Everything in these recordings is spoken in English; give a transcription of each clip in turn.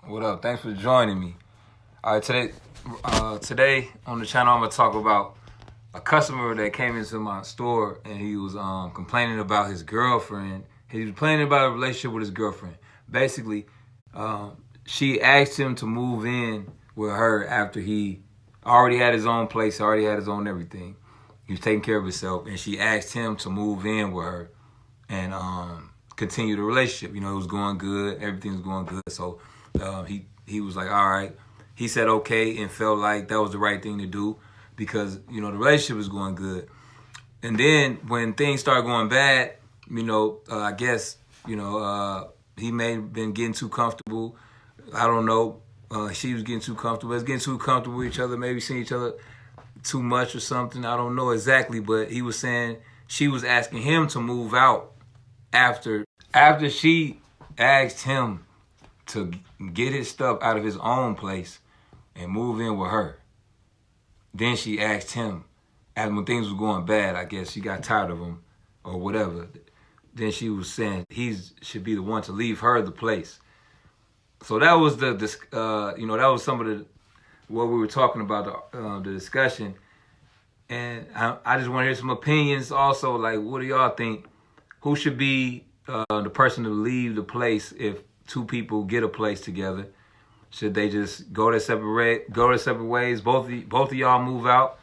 What up? Thanks for joining me. All right, today on the channel, I'm gonna talk about a customer that came into my store and he was complaining about his girlfriend. He was complaining about a relationship with his girlfriend. Basically, she asked him to move in with her after he already had his own place, already had his own everything. He was taking care of himself, and she asked him to move in with her and continue the relationship. You know, it was going good, everything was going good. So he was like, all right. He said okay and felt like that was the right thing to do because, you know, the relationship was going good. And then when things started going bad, I guess, he may have been getting too comfortable. I don't know. She was getting too comfortable. Getting too comfortable with each other, maybe seeing each other too much or something. I don't know exactly, but he was saying she was asking him to move out after she asked him to get his stuff out of his own place and move in with her. Then she asked him, and when things were going bad, I guess she got tired of him or whatever. Then she was saying he should be the one to leave her the place. So that was that was some of what we were talking about, the discussion. And I just want to hear some opinions also. Like, what do y'all think? Who should be the person to leave the place if two people get a place together? Should they just go their separate ways? Both of y'all move out,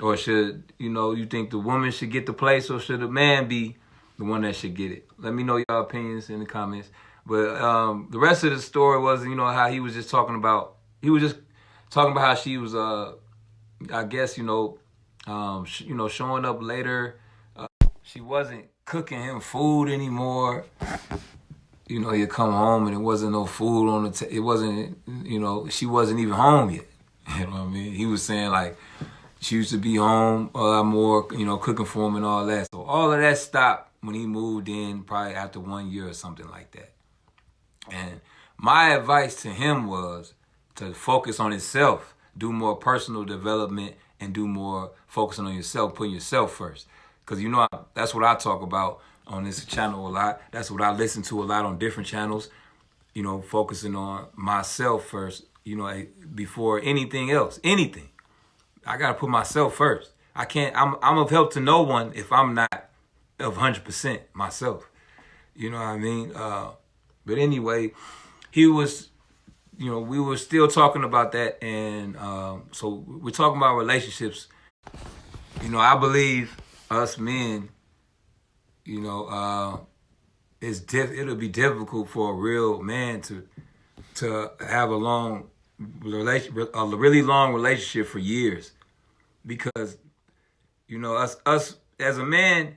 or should you think the woman should get the place, or should the man be the one that should get it? Let me know y'all opinions in the comments. But the rest of the story was how he was just talking about how she was I guess showing up later. She wasn't cooking him food anymore. He'd come home and it wasn't no food on the it wasn't, she wasn't even home yet. You know what I mean? He was saying like she used to be home a lot more, cooking for him and all that. So all of that stopped when he moved in, probably after 1 year or something like that. And my advice to him was to focus on himself, do more personal development, and do more focusing on yourself, putting yourself first. Because that's what I talk about on this channel a lot. That's what I listen to a lot on different channels. Focusing on myself first, before anything else. Anything. I gotta put myself first. I'm of help to no one if I'm not of 100% myself. You know what I mean? But anyway, he was, we were still talking about that, and so we're talking about relationships. I believe us men, it'll be difficult for a real man to have a really long relationship for years, because us as a man,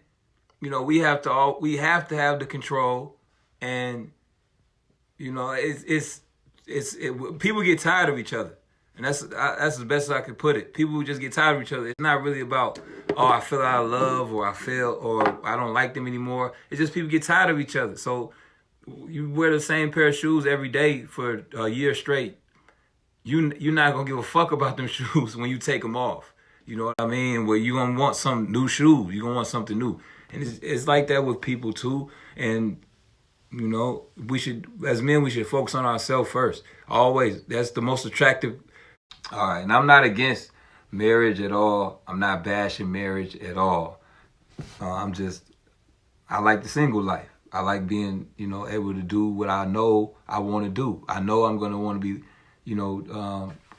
we have to have the control, and people get tired of each other. And that's the best I could put it. People just get tired of each other. It's not really about, I feel out of love, or I don't like them anymore. It's just people get tired of each other. So you wear the same pair of shoes every day for a year straight. You're not going to give a fuck about them shoes when you take them off. You know what I mean? Well, you're going to want some new shoes. You're going to want something new. And it's like that with people too. And we should, as men, we should focus on ourselves first. Always. That's the most attractive. All right, and I'm not against marriage at all. I'm not bashing marriage at all. I like the single life. I like being, able to do what I know I want to do. I know I'm going to want to be,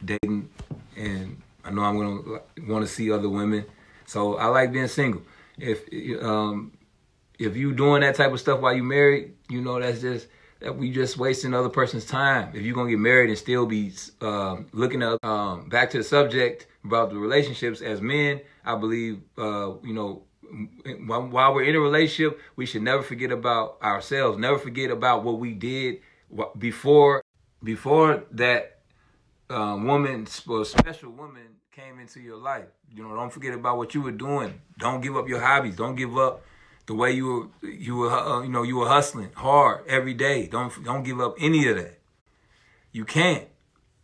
dating, and I know I'm going to want to see other women. So I like being single. If you doing that type of stuff while you married, that's just that we just wasting other person's time. If you're gonna get married and still be looking up back to the subject about the relationships as men, I believe while we're in a relationship, we should never forget about ourselves. Never forget about what we did before that woman or special woman came into your life. Don't forget about what you were doing. Don't give up your hobbies. Don't give up the way you were hustling hard every day. Don't give up any of that. You can't,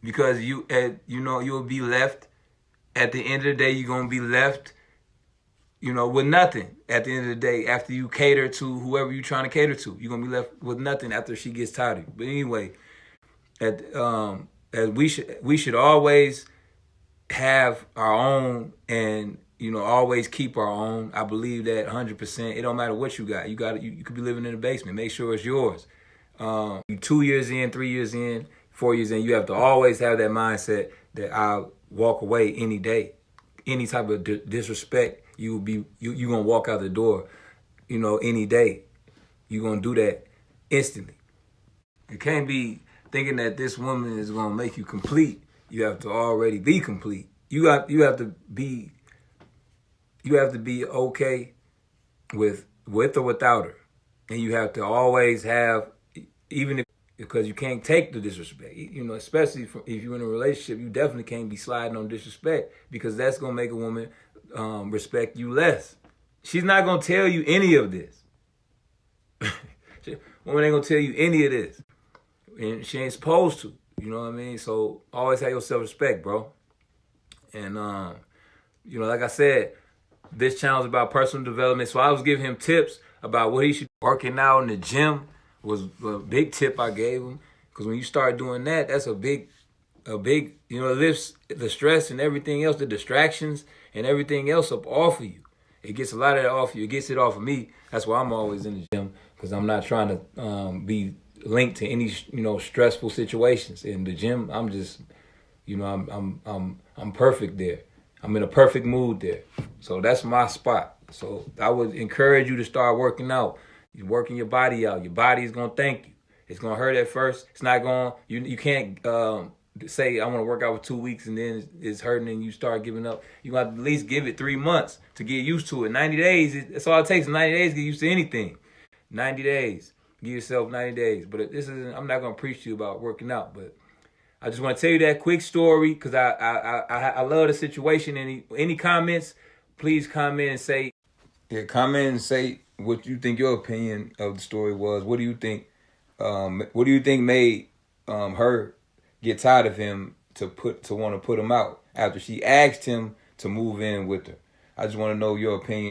because you'll be left at the end of the day. You're gonna be left, with nothing at the end of the day. After you cater to whoever you're trying to cater to, you're gonna be left with nothing after she gets tired of you. But anyway, as we should always have our own, and always keep our own. I believe that 100%. It don't matter what you got. You could be living in the basement. Make sure it's yours. 2 years in, 3 years in, 4 years in, you have to always have that mindset that I'll walk away any day. Any type of disrespect, you gonna walk out the door, any day. You gonna do that instantly. You can't be thinking that this woman is gonna make you complete. You have to already be complete. You have to be okay with or without her, and you have to always have, because you can't take the disrespect. Especially if you're in a relationship, you definitely can't be sliding on disrespect, because that's gonna make a woman respect you less. She's not gonna tell you any of this. Woman ain't gonna tell you any of this, and she ain't supposed to. You know what I mean? So always have your self-respect, bro. And like I said, this channel is about personal development. So I was giving him tips about what he should be working out in the gym. Was a big tip I gave him, because when you start doing that, that's a big, it lifts the stress and everything else, the distractions and everything else up off of you. It gets a lot of that off you. It gets it off of me. That's why I'm always in the gym, because I'm not trying to be linked to any stressful situations. In the gym, I'm just I'm perfect there. I'm in a perfect mood there. So that's my spot. So I would encourage you to start working out. You're working your body out. Your body is gonna thank you. It's gonna hurt at first. It's not gonna. You can't say I want to work out for 2 weeks and then it's hurting and you start giving up. You got to at least give it 3 months to get used to it. 90 days. That's all it takes. 90 days to get used to anything. 90 days. Give yourself 90 days. But this isn't. I'm not gonna preach to you about working out, but I just want to tell you that quick story, because I love the situation. Any comments? Please comment and say. Yeah, comment and say what you think your opinion of the story was. What do you think? What do you think made her get tired of him to want to put him out after she asked him to move in with her? I just want to know your opinion.